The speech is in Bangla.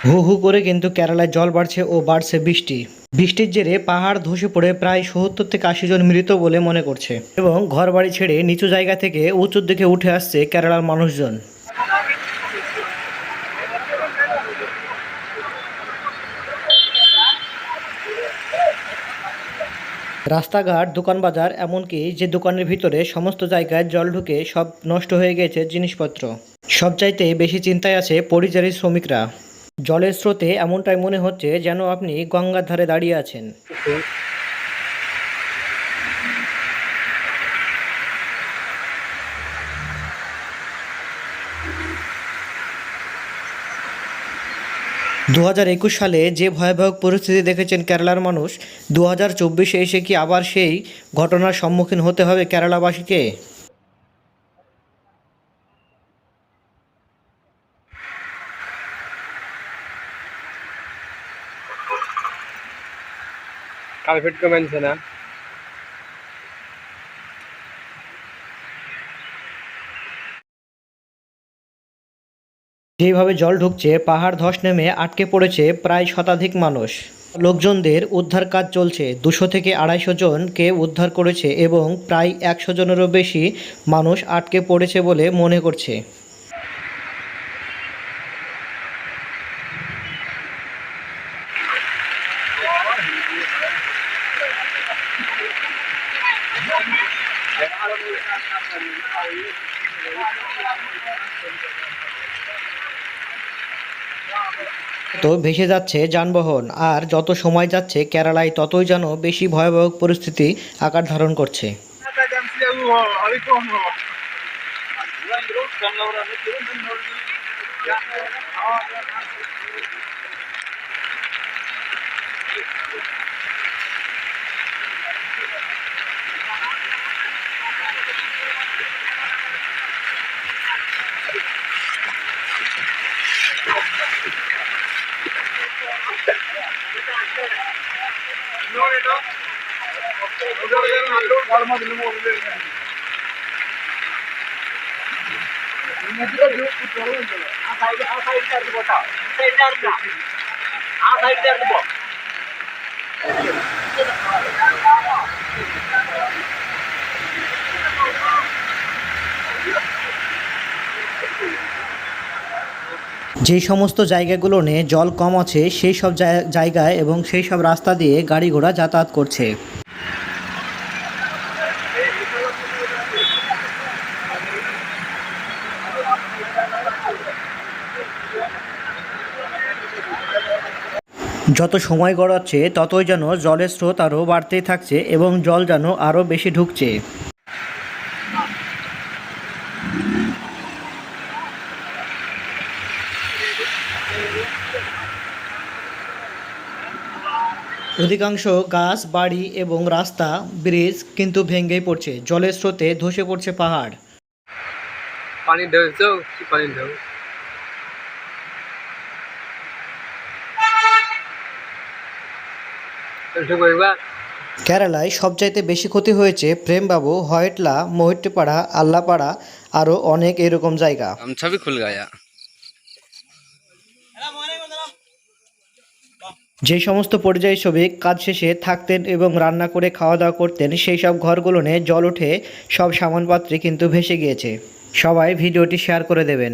হু হু করে কিন্তু কেরালায় জল বাড়ছে ও বাড়ছে বৃষ্টি। বৃষ্টির জেরে পাহাড় ধসে পড়ে প্রায় ৭০ থেকে ৮০ জন মৃত বলে মনে করছে এবং ঘরবাড়ি ছেড়ে নিচু জায়গা থেকে উঁচুর দিকে উঠে আসছে কেরালার মানুষজন। রাস্তাঘাট, দোকান বাজার, এমনকি যে দোকানের ভিতরে সমস্ত জায়গায় জল ঢুকে সব নষ্ট হয়ে গেছে জিনিসপত্র। সবচাইতে বেশি চিন্তায় আছে পরিযায়ী শ্রমিকরা। জলের স্রোতে এমনটাই মনে হচ্ছে যেন আপনি গঙ্গার ধারে দাঁড়িয়ে আছেন। দু হাজার ২১ সালে যে ভয়াবহ পরিস্থিতি দেখেছেন কেরালার মানুষ, ২০২৪-এ এসে কি আবার সেই ঘটনার সম্মুখীন হতে হবে কেরালাবাসীকে? কার্পেট কমেছে না। যেভাবে জল ঢুকছে, পাহাড় ধস নেমে আটকে পড়েছে প্রায় শতাধিক মানুষ। লোকজনদের উদ্ধার কাজ চলছে। ২০০ থেকে ২৫০ জনকে উদ্ধার করেছে এবং প্রায় ১০০ জনেরও বেশি মানুষ আটকে পড়েছে বলে মনে করছে। তো ভেসে যাচ্ছে যানবাহন, আর যত সময় যাচ্ছে কেরালায় ততই যেন বেশি ভয়াবহ পরিস্থিতি আকার ধারণ করছে। যেই সমস্ত জায়গাগুলো নিয়ে জল কম আছে সেই সব জায়গায় এবং সেই সব রাস্তা দিয়ে গাড়ি ঘোড়া যাতায়াত করছে। যত সময় গড়াচ্ছে ততই যেন জলের স্রোত আরও বাড়তেই থাকছে এবং জল যেন আরও বেশি ঢুকছে। অধিকাংশ গাছ, বাড়ি এবং রাস্তা, ব্রিজ কিন্তু ভেঙেই পড়ছে। জলের স্রোতে ধসে পড়ছে পাহাড়। পানি ঢেউ, কি পানি ঢেউ। কেরালায় সবচাইতে বেশি ক্ষতি হয়েছে প্রেমবাবু, হয়টলা, মহিট্টিপাড়া, আল্লাপাড়া, আরও অনেক এরকম জায়গা। গামছা भी खुल गया। যে সমস্ত পরিযায়ী শ্রমিক কাজ শেষে থাকতেন এবং রান্না করে খাওয়া দাওয়া করতেন, সেই সব ঘরগুলো নিয়ে জল উঠে সব সামানপত্রে কিন্তু ভেসে গিয়েছে। সবাই ভিডিওটি শেয়ার করে দেবেন।